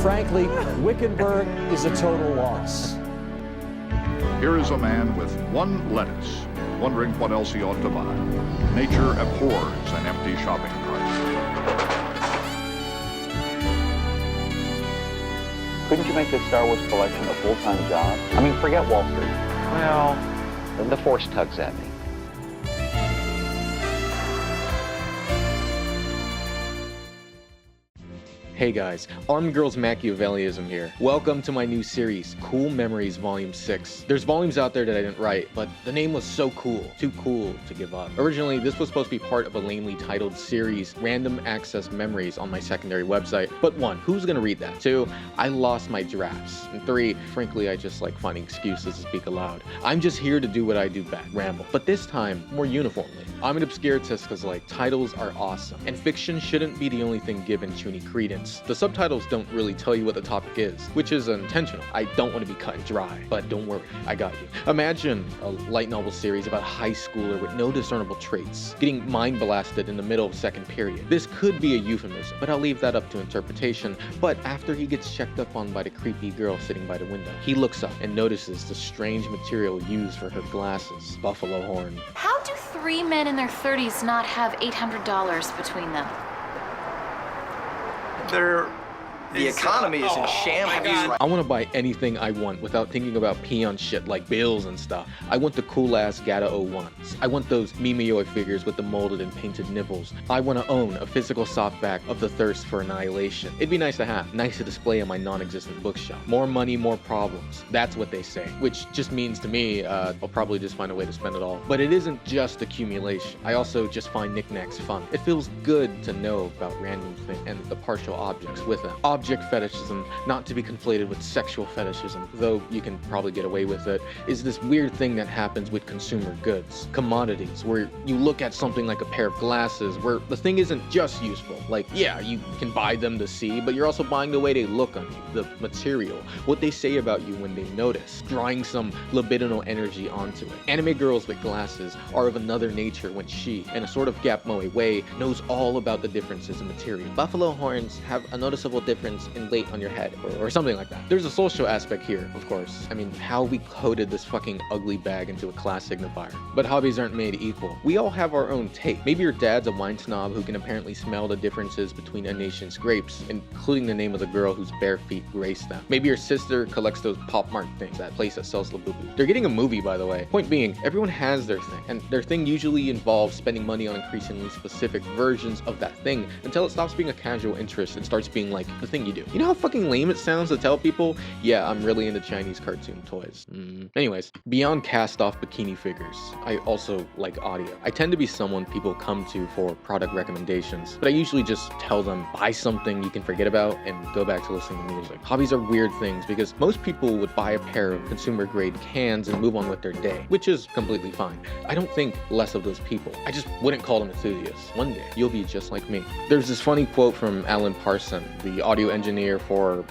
frankly, Wickenburg is a total loss. Here is a man with one lettuce, wondering what else he ought to buy. Nature abhors an empty shopping cart. Couldn't you make this Star Wars collection a full-time job? I mean, forget Wall Street. Well, the Force tugs at me. Hey guys, Armed Girls Machiavellianism here. Welcome to my new series, Cool Memories Volume 6. There's volumes out there that I didn't write, but the name was so cool, too cool to give up. Originally, this was supposed to be part of a lamely titled series, Random Access Memories, on my secondary website. But 1, who's gonna read that? 2, I lost my drafts. And 3, frankly, I just like finding excuses to speak aloud. I'm just here to do what I do best, ramble. But this time, more uniformly. I'm an obscuritist because like, titles are awesome. And fiction shouldn't be the only thing given chuny credence. The subtitles don't really tell you what the topic is, which is intentional. I don't want to be cut and dry, but don't worry, I got you. Imagine a light novel series about a high schooler with no discernible traits, getting mind blasted in the middle of second period. This could be a euphemism, but I'll leave that up to interpretation. But after he gets checked up on by the creepy girl sitting by the window, he looks up and notices the strange material used for her glasses, buffalo horn. How do 3 men in their 30s not have $800 between them? The economy is in shambles. I want to buy anything I want without thinking about peon shit like bills and stuff. I want the cool ass Gata 01s. I want those Mimioi figures with the molded and painted nipples. I want to own a physical softback of the thirst for annihilation. It'd be nice to have, nice to display on my non-existent bookshelf. More money, more problems. That's what they say. Which just means to me, I'll probably just find a way to spend it all. But it isn't just accumulation. I also just find knickknacks fun. It feels good to know about random things and the partial objects with them. Object fetishism, not to be conflated with sexual fetishism, though you can probably get away with it, is this weird thing that happens with consumer goods, commodities, where you look at something like a pair of glasses, where the thing isn't just useful. Like, yeah, you can buy them to see, but you're also buying the way they look on you, the material, what they say about you when they notice, drawing some libidinal energy onto it. Anime girls with glasses are of another nature when she, in a sort of gap moe way, knows all about the differences in material. Buffalo horns have a noticeable difference in weight on your head, or something like that. There's a social aspect here, of course. I mean, how we coded this fucking ugly bag into a class signifier. But hobbies aren't made equal. We all have our own taste. Maybe your dad's a wine snob who can apparently smell the differences between a nation's grapes, including the name of the girl whose bare feet grace them. Maybe your sister collects those Pop Mart things, that place that sells Labubu. They're getting a movie, by the way. Point being, everyone has their thing, and their thing usually involves spending money on increasingly specific versions of that thing until it stops being a casual interest and starts being like the thing you do. You know how fucking lame it sounds to tell people, yeah, I'm really into Chinese cartoon toys. Anyways, beyond cast-off bikini figures, I also like audio. I tend to be someone people come to for product recommendations, but I usually just tell them, buy something you can forget about and go back to listening to music. Hobbies are weird things because most people would buy a pair of consumer-grade cans and move on with their day, which is completely fine. I don't think less of those people. I just wouldn't call them enthusiasts. One day, you'll be just like me. There's this funny quote from Alan Parsons, the audio engineer for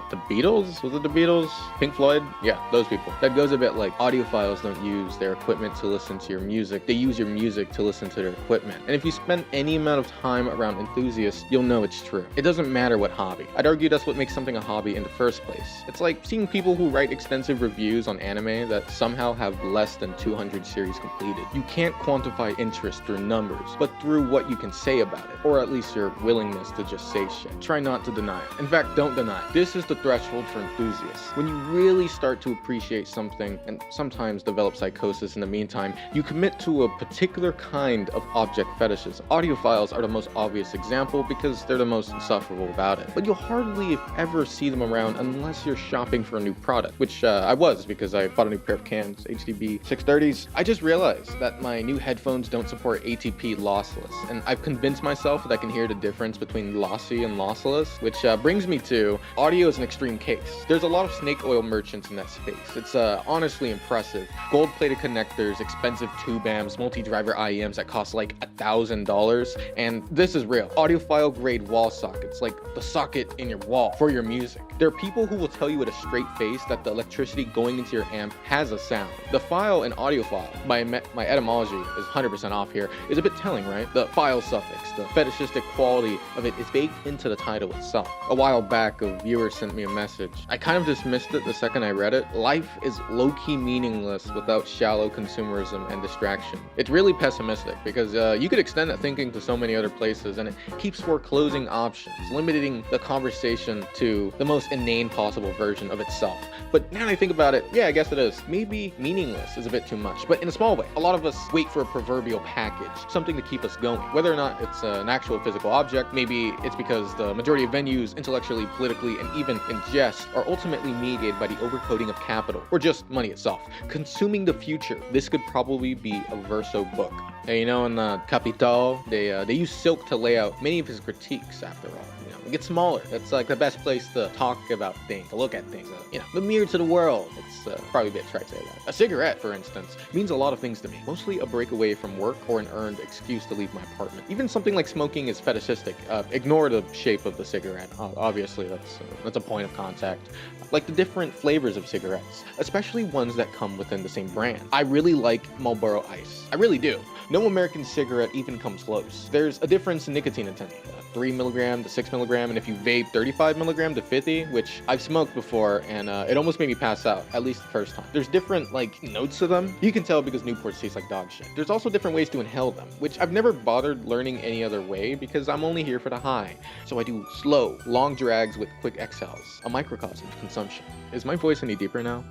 the Beatles? Was it the Beatles? Pink Floyd? Yeah, those people. That goes a bit like, audiophiles don't use their equipment to listen to your music. They use your music to listen to their equipment. And if you spend any amount of time around enthusiasts, you'll know it's true. It doesn't matter what hobby. I'd argue that's what makes something a hobby in the first place. It's like seeing people who write extensive reviews on anime that somehow have less than 200 series completed. You can't quantify interest through numbers, but through what you can say about it, or at least your willingness to just say shit. Try not to deny it. In fact, don't deny it. This is the threshold for enthusiasts. When you really start to appreciate something, and sometimes develop psychosis in the meantime, you commit to a particular kind of object fetishism. Audiophiles are the most obvious example because they're the most insufferable about it. But you'll hardly if ever see them around unless you're shopping for a new product, which I was because I bought a new pair of cans, HDB 630s. I just realized that my new headphones don't support ATP lossless, and I've convinced myself that I can hear the difference between lossy and lossless, which brings me to audio is an extreme case. There's a lot of snake oil merchants in that space. It's honestly impressive. Gold-plated connectors, expensive tube amps, multi-driver IEMs that cost like $1,000, and this is real. Audiophile grade wall sockets, like the socket in your wall for your music. There are people who will tell you with a straight face that the electricity going into your amp has a sound. The file in audiophile, my etymology is 100% off here, is a bit telling, right? The file suffix, the fetishistic quality of it is baked into the title itself. A while back, a viewer sent me a message. I kind of dismissed it the second I read it. Life is low-key meaningless without shallow consumerism and distraction. It's really pessimistic because you could extend that thinking to so many other places, and it keeps foreclosing options, limiting the conversation to the most inane possible version of itself. But now that I think about it, yeah, I guess it is. Maybe meaningless is a bit too much, but in a small way. A lot of us wait for a proverbial package, something to keep us going. Whether or not it's an actual physical object, maybe it's because the majority of venues, intellectually, politically, and even in jest, are ultimately mediated by the overcoding of capital, or just money itself. Consuming the future. This could probably be a verso book. And, you know, in Capital, they use silk to lay out many of his critiques, after all. You know, it gets smaller. That's like the best place to talk about things, to look at things. You know, the mirror to the world. It's probably a bit trite to say that. A cigarette, for instance, means a lot of things to me. Mostly a breakaway from work or an earned excuse to leave my apartment. Even something like smoking is fetishistic. Ignore the shape of the cigarette. Obviously, that's a point of contact. Like the different flavors of cigarettes, especially ones that come within the same brand. I really like Marlboro Ice. I really do. No American cigarette even comes close. There's a difference in nicotine intensity, 3 milligram to 6 milligram, and if you vape 35 milligram to 50, which I've smoked before, and it almost made me pass out, at least the first time. There's different, like, notes to them. You can tell because Newports taste like dog shit. There's also different ways to inhale them, which I've never bothered learning any other way because I'm only here for the high. So I do slow, long drags with quick exhales, a microcosm of consumption. Is my voice any deeper now?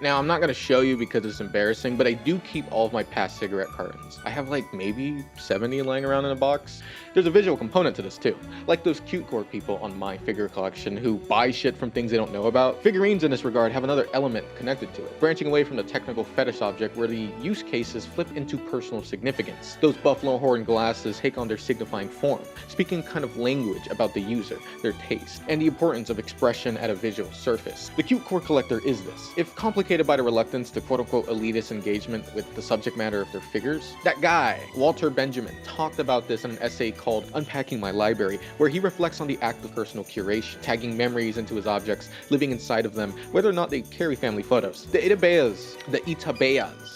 Now, I'm not going to show you because it's embarrassing, but I do keep all of my past cigarette cartons. I have like maybe 70 lying around in a box. There's a visual component to this too. Like those cute core people on my figure collection who buy shit from things they don't know about. Figurines in this regard have another element connected to it, branching away from the technical fetish object where the use cases flip into personal significance. Those buffalo horn glasses take on their signifying form, speaking kind of language about the user, their taste, and the importance of expression at a visual surface. The cute core collector is this. If complicated by the reluctance to quote-unquote elitist engagement with the subject matter of their figures. That guy, Walter Benjamin, talked about this in an essay called Unpacking My Library, where he reflects on the act of personal curation, tagging memories into his objects, living inside of them, whether or not they carry family photos. The Itabeas.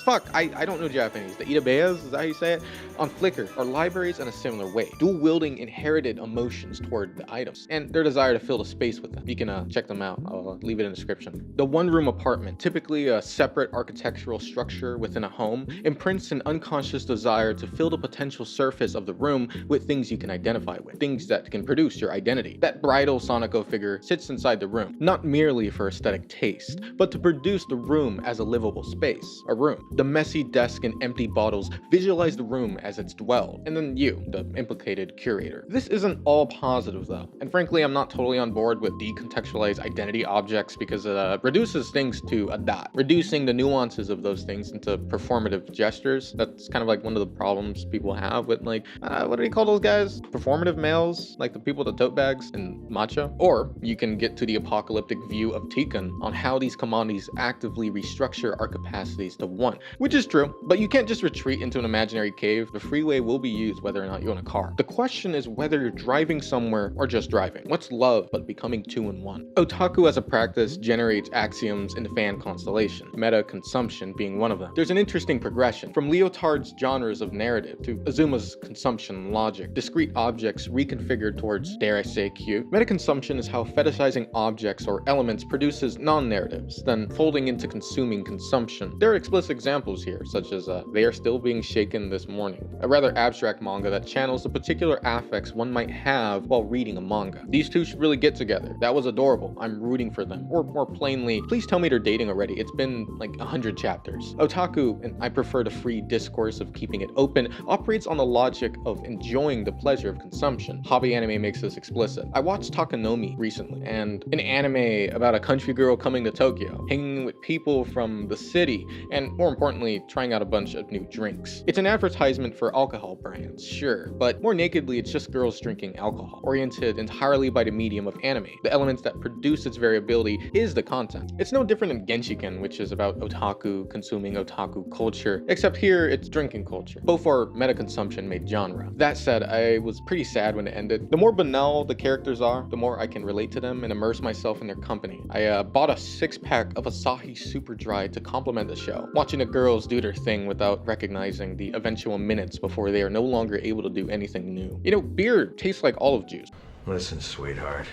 Fuck, I don't know Japanese. The Itabeas, is that how you say it? On Flickr are libraries in a similar way, dual-wielding inherited emotions toward the items, and their desire to fill the space with them. You can check them out. I'll leave it in the description. The one-room apartment, typically a separate architectural structure within a home, imprints an unconscious desire to fill the potential surface of the room with things you can identify with, things that can produce your identity. That bridal Sonico figure sits inside the room, not merely for aesthetic taste, but to produce the room as a livable space, a room. The messy desk and empty bottles visualize the room as it's dwelled, and then you, the implicated curator. This isn't all positive though, and frankly I'm not totally on board with decontextualized identity objects because it reduces things to a dot, reducing the nuances of those things into performative gestures. That's kind of like one of the problems people have with like, what do they call those guys? Performative males, like the people with the tote bags and matcha. Or you can get to the apocalyptic view of Tikkun on how these commodities actively restructure our capacities to want, which is true, but you can't just retreat into an imaginary cave. The freeway will be used whether or not you own a car. The question is whether you're driving somewhere or just driving. What's love but becoming two in one? Otaku as a practice generates axioms in the fan constellation, meta consumption being one of them. There's an interesting progression from Lyotard's genres of narrative to Azuma's consumption logic, discrete objects reconfigured towards, dare I say, cute. Meta consumption is how fetishizing objects or elements produces non-narratives, then folding into consuming consumption. There are explicit examples here, such as They Are Still Being Shaken This Morning, a rather abstract manga that channels the particular affects one might have while reading a manga. These two should really get together. That was adorable. I'm rooting for them. Or more plainly, please tell me they're dating already. It's been like 100 chapters. Otaku, and I prefer the free discourse of keeping it open, operates on the logic of enjoying the pleasure of consumption. Hobby anime makes this explicit. I watched Takanomi recently, and an anime about a country girl coming to Tokyo, hanging with people from the city, and more importantly, trying out a bunch of new drinks. It's an advertisement for alcohol brands, sure, but more nakedly, it's just girls drinking alcohol, oriented entirely by the medium of anime. The elements that produce its variability is the content. It's no different than Genshiken, which is about otaku consuming otaku culture, except here it's drinking culture. Both are meta-consumption made genre. That said, I was pretty sad when it ended. The more banal the characters are, the more I can relate to them and immerse myself in their company. I bought a 6-pack of Asahi Super Dry to complement the show, watching the girls do their thing without recognizing the eventual minutes before they are no longer able to do anything new. You know, beer tastes like olive juice. Listen, sweetheart.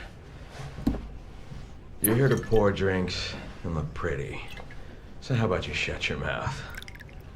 You're here to pour drinks and look pretty. So how about you shut your mouth?